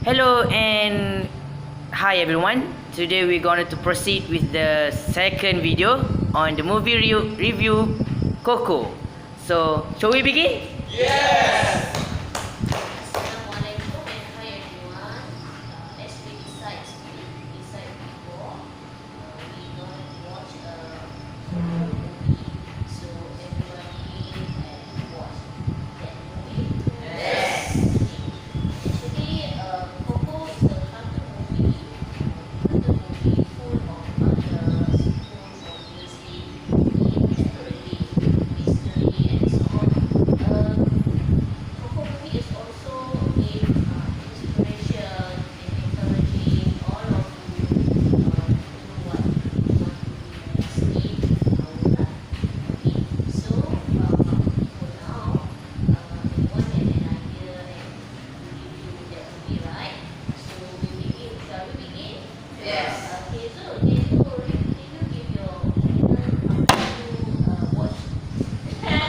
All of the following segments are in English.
Hello and hi everyone. Today we're going to proceed with the second video on the movie review Coco. So, shall we begin? Yes! Assalamualaikum and hi everyone. As we decide before, we gonna watch a movie. So everybody and watch that movie. Yes! Actually, Coco is a cartoon movie. Cartoon movie full of colors, full of music, mystery and so on. Coco movie is also give inspiration and encouraging all of you to do what you want to do next in our life. Okay, so for now, everyone had an idea and we review that movie, right? So we begin. Shall we begin? Yes. Okay, so can you give your opinion after you watch that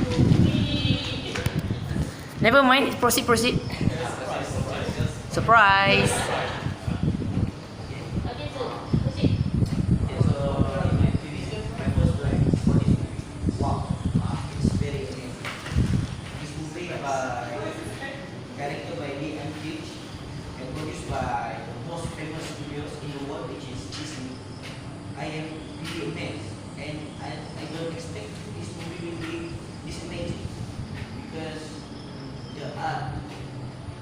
movie? Never mind. Proceed. Surprise. Okay, so proceed. Directed by Lee and Fitch and produced by the most famous studios in the world, which is Disney. I am really amazed, and I don't expect this movie will be this amazing because the art,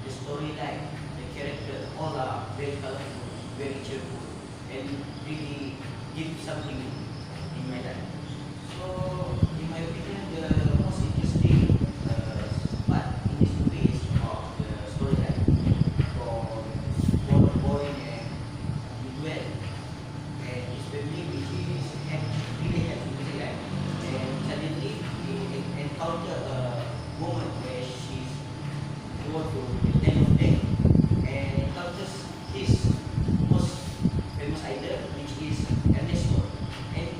the storyline, the character, all are very colorful, very cheerful, and really give something in my life. So, in my opinion, the most interesting part in this movie is about the storyline from boy and Miguel and his family, which is really happy with life. And suddenly, he encounter a woman where she's going to the end of day and encounters his most famous idol, which is Ernesto. And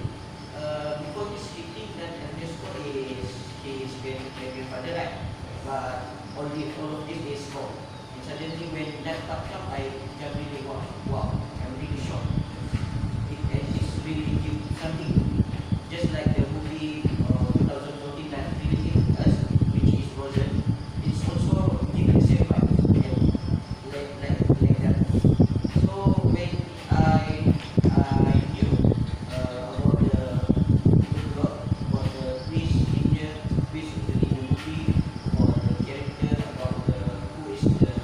before this, he thinks that Ernesto is his grandfather, right? But all of this is wrong. And suddenly, when that part comes, I become really wow, I'm really shocked. And it's really give something, just like the movie 2014 that really hit us, which is Frozen. It's also giving the same vibe, and like that. So when I knew about the plot, about the twist in the movie, or the character, about who is the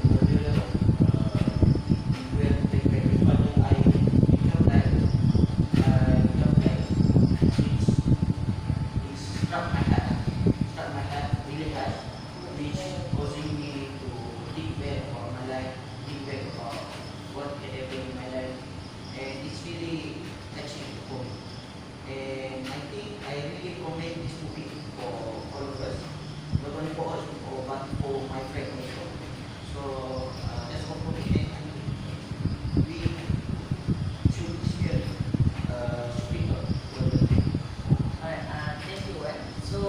murderer, the grandfather, I become like it's struck my heart really hard, which causing me to think back about my life, think back about what had happened in my life, and it's really touching for me. And I think I really commend this movie for all of us, not only for us, but for my friend also. So that's all for me, and we should still speak up for the Alright, thank you. So,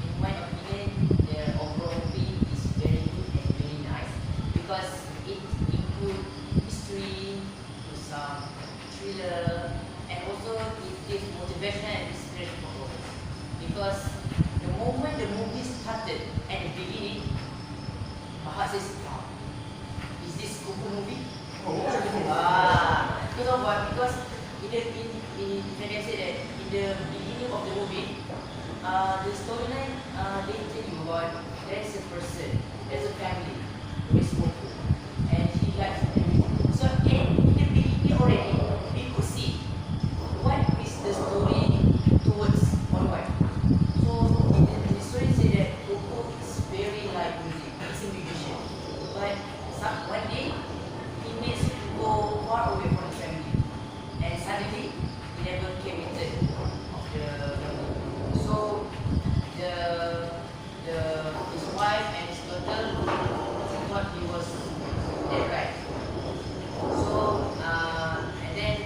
in my opinion, the overall movie is very good and very nice because it includes history, to some thriller, and also it gives motivation and inspiration for us. Because the moment the movie started at the beginning, my heart says, "Wow, is this Coco movie?" Because of what? Because if I can say that in the beginning of the movie, the storyline they tell you about there's a person, there's a family who is Coco, and he likes everything. So in the beginning already, we could see what is the story towards onward. So the story say that Coco is very like music, he's a musician, but one day he needs to go far away from his family, and suddenly he never came return of the family. So his wife and his daughter thought he was dead, right? So and then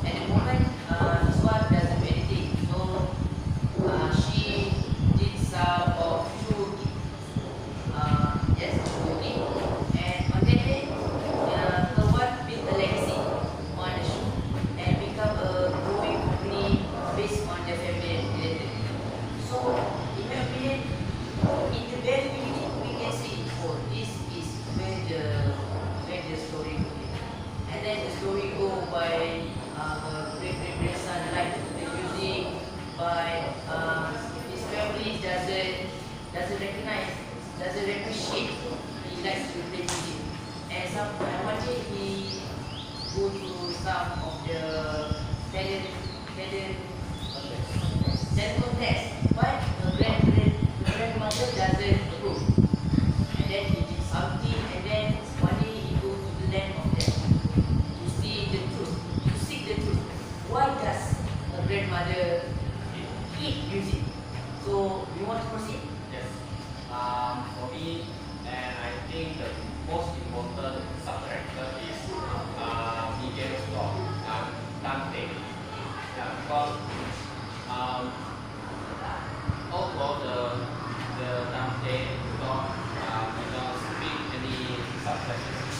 at the moment his wife doesn't do anything. So she did some of shooting. Yes, shooting. doesn't appreciate, he likes to play music. And one day he go to some of the talent contest, but the grandmother doesn't approve. And then he did something, and then one day he go to the land of death to see the truth, to seek the truth. Why does a grandmother eat music? So you want to proceed? Yes. For me, and I think the most important sub-character is Miguel's dog, Dante. Yeah, because although the Dante dog did not speak any subtitles,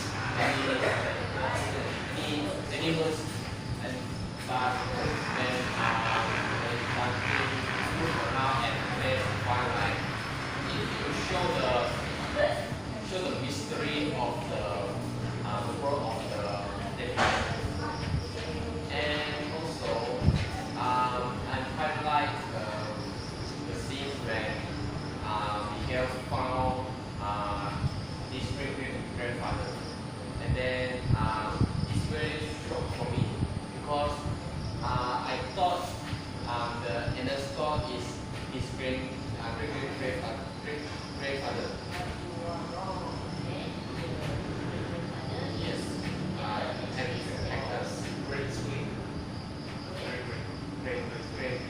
any words, and but when Dante move around and play Twilight, it show the mystery of the world of the dead. And also, I quite like the scene when Miguel found his grandfather, and then it's very shock for me because I thought the inner store is his grandfather. Yes, and his actors great screen, very great.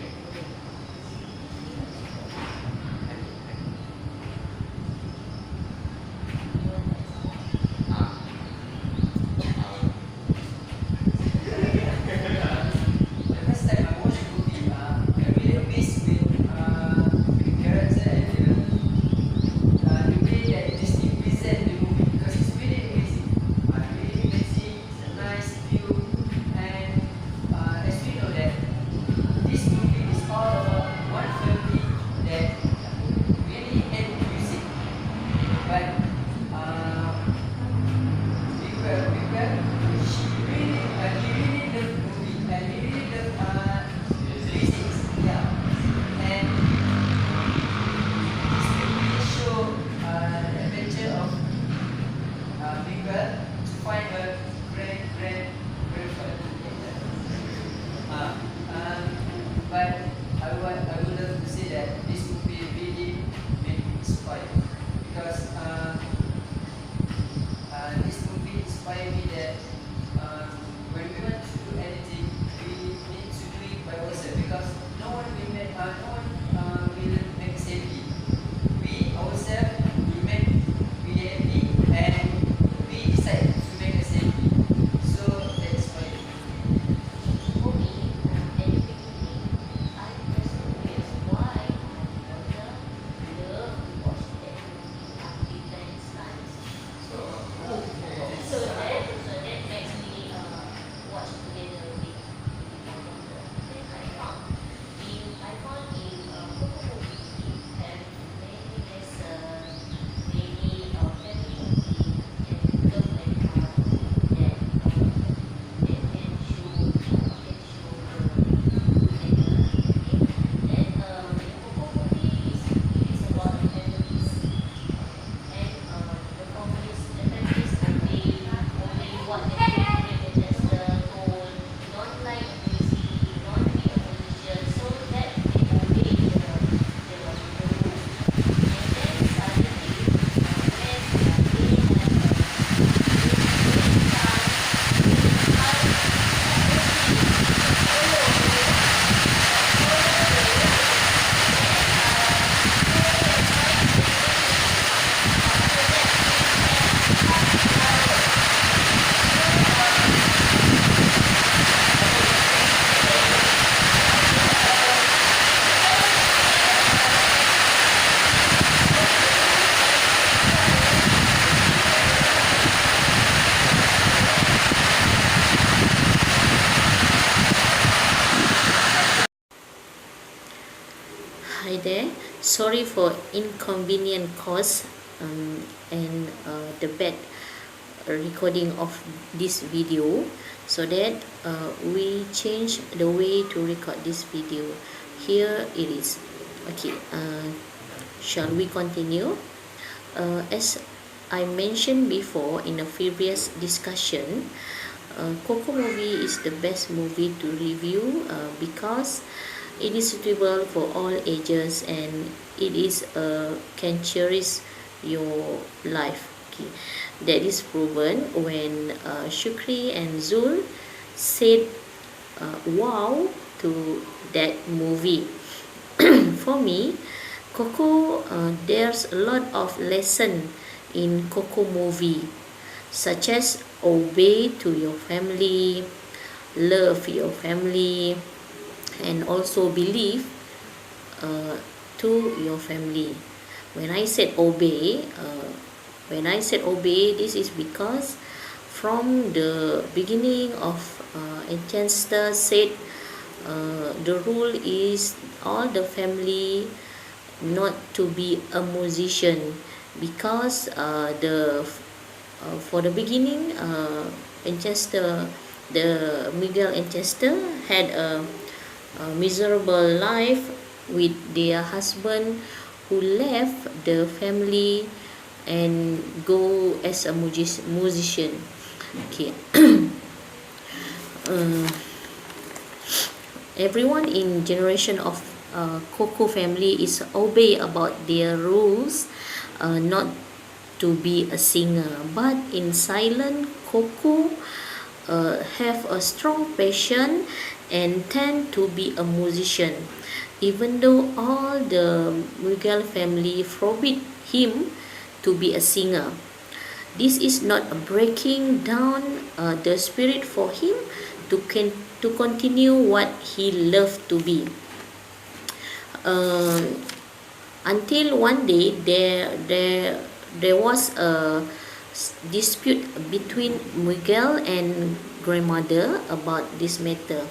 The first time I watched the movie, I really amazed with the character and the way that Disney present the movie because it's really amazing. Really amazing. It's a nice view, and as we know that this movie is all about one family that really hate music, but she really, he really loved the movie and he really loved lyrics, yeah. And this movie show the adventure of Miguel to find her grandfather. But I would love to say that this movie really made me inspired because this movie inspired me that when we want to do anything, we need to do it by ourselves because no one will make us happy. We ourselves will make we happy and we decide to make us happy. So that inspired me. For me, at the beginning, I personally is why my daughter love to watch that movie until 10 times. So that makes me watch together with my daughter. Then I found in Coco movie it have many lessons, many family movie and love and that can show the then Coco movie is about families and the families obey what the ancestor told, don't like music, don't be a musician, so that they obey the rules. And then suddenly, when Hi there. Sorry for inconvenient cause and the bad recording of this video, so that we change the way to record this video. Here it is. Okay, shall we continue? As I mentioned before in a previous discussion, Coco movie is the best movie to review because it is suitable for all ages and it is can cherish your life. Okay. That is proven when Shukri and Zul said wow to that movie. For me, Coco, there's a lot of lesson in Coco movie, such as obey to your family, love your family, and also believe to your family. When I said obey, this is because from the beginning of Ancestor said the rule is all the family not to be a musician because for the beginning Ancestor, the Miguel Ancestor had a miserable life with their husband who left the family and go as a musician. Okay. Everyone in generation of Coco family is obey about their rules, not to be a singer, but in silent Coco have a strong passion and tend to be a musician, even though all the Miguel family forbid him to be a singer. This is not a breaking down the spirit for him to continue what he loved to be. Until one day there was a dispute between Miguel and grandmother about this matter.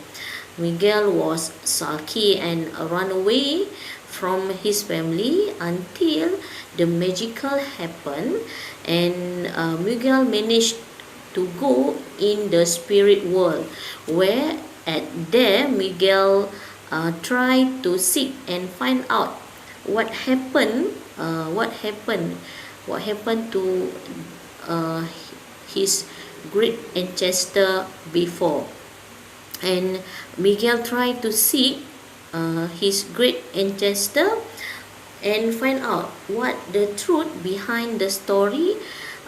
Miguel was sulky and ran away from his family until the magical happened, and Miguel managed to go in the spirit world, where at there Miguel tried to seek and find out what happened to his great ancestor before. And Miguel tried to seek his great ancestor and find out what the truth behind the story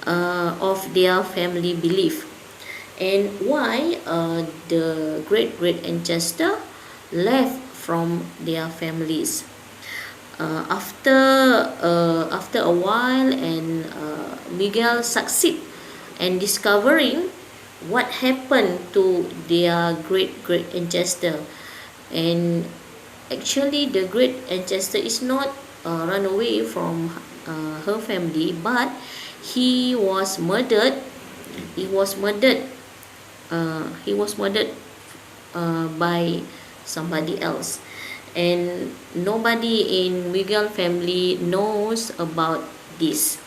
of their family belief, and why the great ancestor left from their families. After a while, and Miguel succeed in discovering what happened to their great ancestor. And actually the great ancestor is not run away from her family, but he was murdered. He was murdered by somebody else, and nobody in Miguel family knows about this.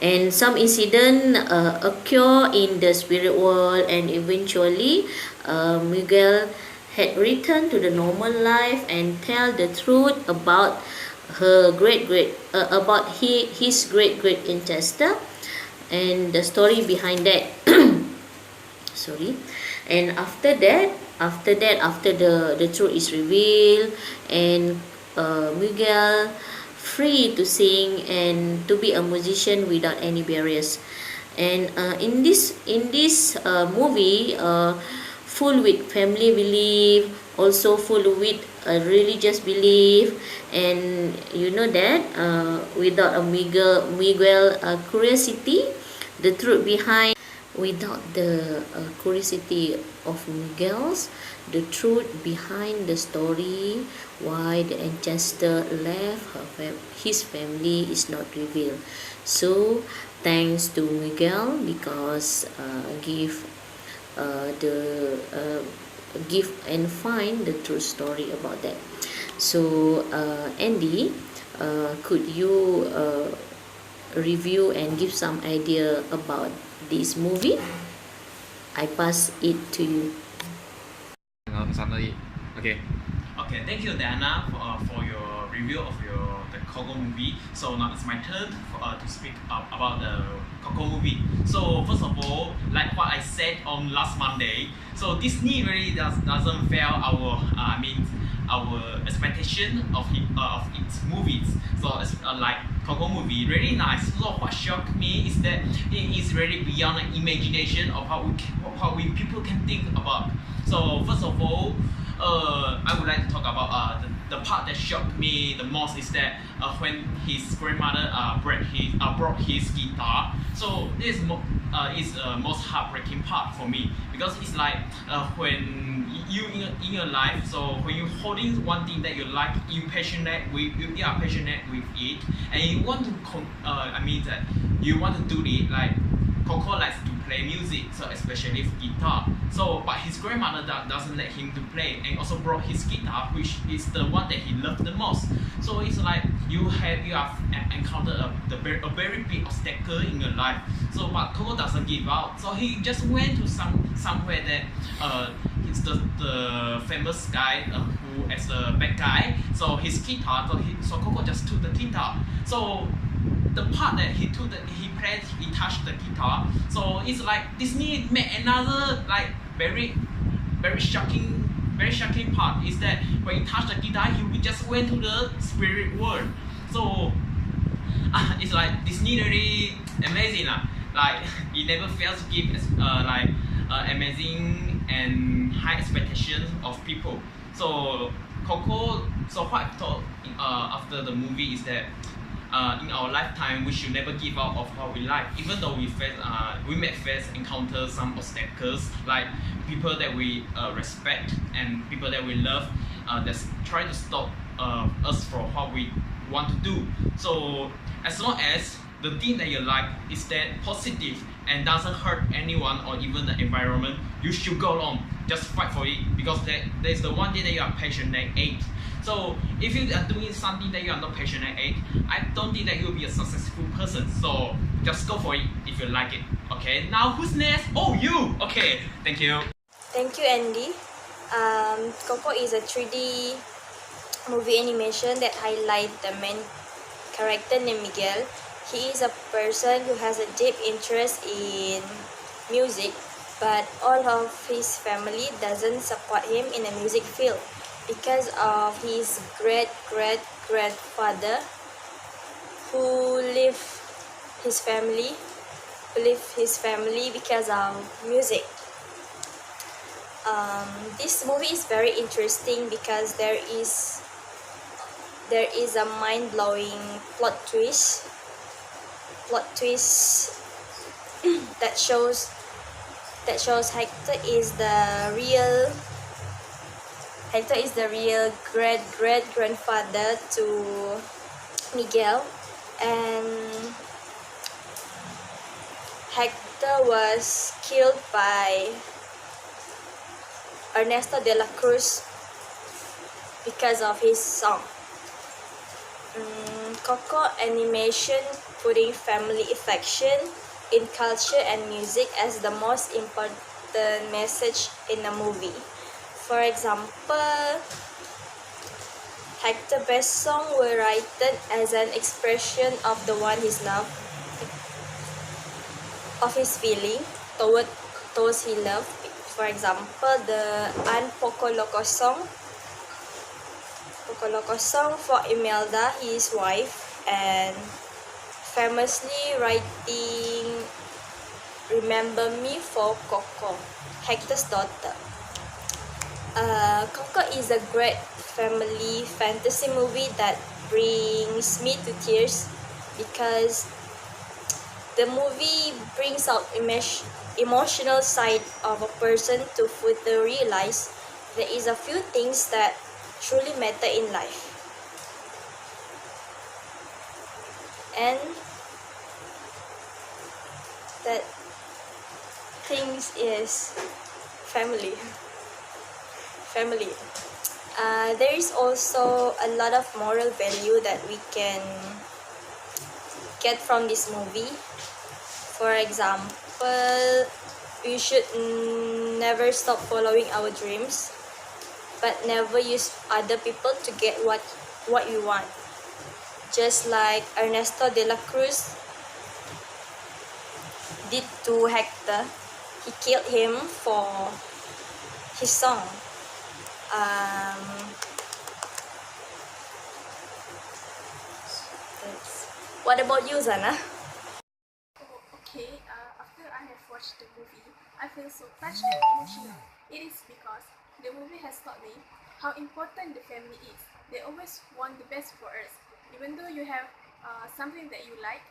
And some incident occur in the spirit world, and eventually Miguel had returned to the normal life and tell the truth about her his great ancestor and the story behind that. Sorry. And after the truth is revealed, and Miguel free to sing and to be a musician without any barriers. And in this movie, full with family belief, also full with religious belief, and you know that without a Miguel curiosity, the truth behind, without the curiosity of Miguel's, the truth behind the story why the ancestor left his family is not revealed. So thanks to Miguel, because give and find the true story about that. So Andy, could you review and give some idea about this movie? I pass it to you. Okay. Okay, thank you, Diana, for your review of the Coco movie. So now it's my turn to speak about the Coco movie. So first of all, like what I said on last Monday, so Disney really doesn't fail our expectation of its movies. So it's like Coco movie, really nice. So what shocked me is that it is really beyond the imagination of how we people can think about. So first of all, I would like to talk about the part that shocked me the most is that when his grandmother brought his guitar. So this is most heartbreaking part for me, because it's like when you in your life, so when you holding one thing that you like, you are passionate with it, and you want to that you want to do it. Like Coco likes to play music, so especially guitar. So, but his grandmother doesn't let him to play, and also brought his guitar, which is the one that he loved the most. So it's like you have encountered a very big obstacle in your life. So, but Coco doesn't give up. So he just went to somewhere that it's the famous guy who as the bad guy. So his guitar. So Coco just took the guitar. So the part that he touched the guitar. So it's like Disney made another like very shocking part is that when he touched the guitar, he just went to the spirit world. So it's like Disney really amazing lah. Like it never fails to give amazing and high expectations of people. So Coco. So what I thought after the movie is that in our lifetime we should never give up of what we like, even though we may encounter some obstacles, like people that we respect and people that we love that's try to stop us from what we want to do. So as long as the thing that you like is that positive and doesn't hurt anyone or even the environment, you should go along, just fight for it, because that is the one thing that you are passionate at. So if you are doing something that you are not passionate at, I don't think that you will be a successful person. So just go for it if you like it. Okay, now who's next? Oh, you! Okay, thank you. Thank you, Andy. Coco is a 3D movie animation that highlights the main character named Miguel. He is a person who has a deep interest in music, but all of his family doesn't support him in the music field because of his great-great-grandfather who left his family because of music. This movie is very interesting because there is a mind-blowing plot twist that shows Hector is the real great-great-grandfather to Miguel, and Hector was killed by Ernesto de la Cruz because of his song. Coco animation putting family affection in culture and music as the most important message in the movie. For example, Hector's best song were written as an expression of the one he's loved, of his feeling towards those he loved. For example, the Poco Loco song for Imelda, his wife, and famously writing Remember Me for Coco, Hector's daughter. Coco is a great family fantasy movie that brings me to tears because the movie brings out emotional side of a person to further realize there is a few things that truly matter in life. And that things is family. There is also a lot of moral value that we can get from this movie. For example, we should never stop following our dreams, but never use other people to get what you want. just like Ernesto de la Cruz did to Hector. He killed him for his song. What about you, Zana? Okay, after I have watched the movie, I feel so touched and emotional. It is because the movie has taught me how important the family is. They always want the best for us. Even though you have something that you like,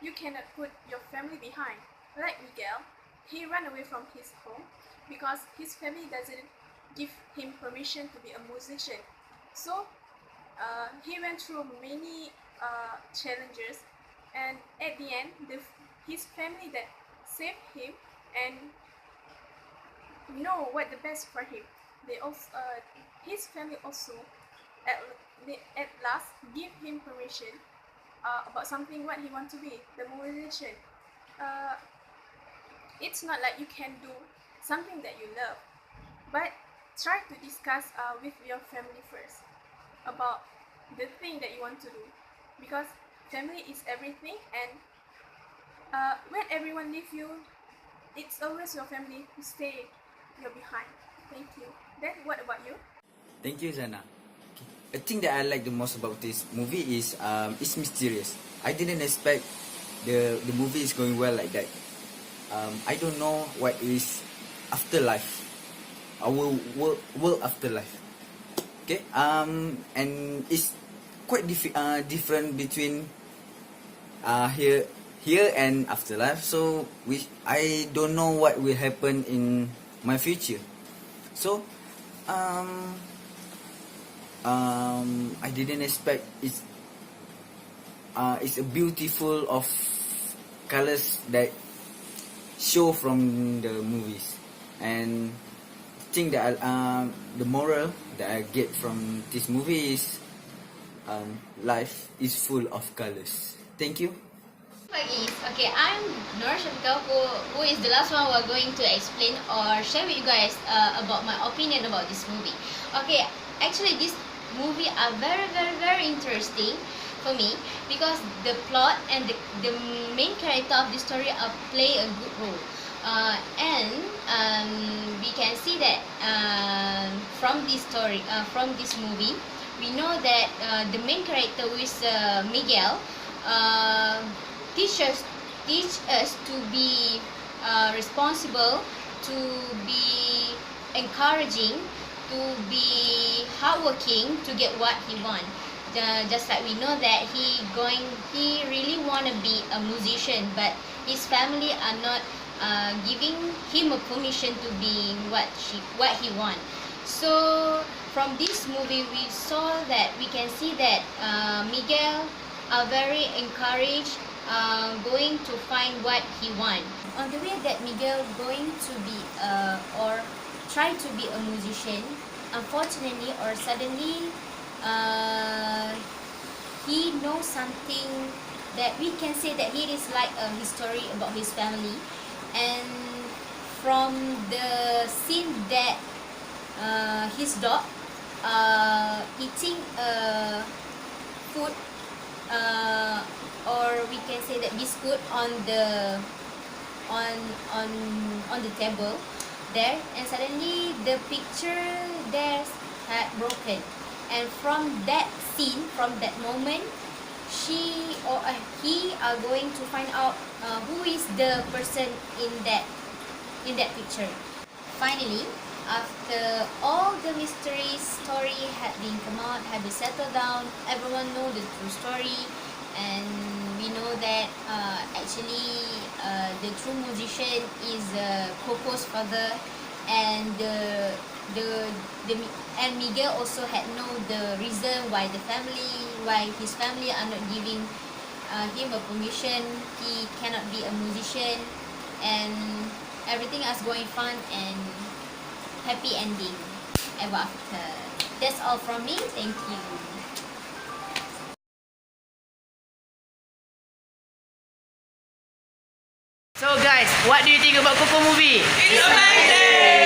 you cannot put your family behind. Like Miguel, he ran away from his home because his family doesn't give him permission to be a musician. So he went through many challenges, and at the end, his family that saved him and know what the best for him. They also, his family also, at last give him permission about something what he want to be, the musician. Uh, it's not like you can do something that you love, but try to discuss with your family first about the thing that you want to do, because family is everything, and when everyone leave you, it's always your family who stay you're behind. Thank you. Then what about you? Thank you, Zana. A thing that I like the most about this movie is it's mysterious. I didn't expect the movie is going well like that. I don't know what is afterlife, our world afterlife. Okay. And it's quite different between here and afterlife. So I don't know what will happen in my future. So I didn't expect it's a beautiful of colors that show from the movies. And thing that the moral that I get from this movie is life is full of colors. Thank you. Pagi. Okay, I'm Nur Shafika, who is the last one who are going to explain or share with you guys about my opinion about this movie. Okay, actually this movie are very interesting for me because the plot and the main character of the story play a good role. And we can see that from this story, from this movie, we know that the main character, who is Miguel, teach us to be responsible, to be encouraging, to be hardworking to get what he wants. Just like we know that he really want to be a musician, but his family are not giving him a permission to be what he want. So from this movie, we can see that Miguel are very encouraged, going to find what he want. On the way that Miguel going to be or try to be a musician, unfortunately or suddenly, he knows something that we can say that it is like a history about his family. And from the scene that his dog eating food, or we can say that biscuit on the table there, and suddenly the picture there had broken. And from that scene, from that moment, she or he are going to find out who is the person in that picture. Finally, after all the mystery story had been come out, had been settled down, everyone know the true story, and we know that actually the true musician is Coco's father, and and Miguel also had know the reason why his family are not giving him a permission. He cannot be a musician, and everything is going fun and happy ending ever after. That's all from me. Thank you. So guys, what do you think about Coco movie? It's amazing!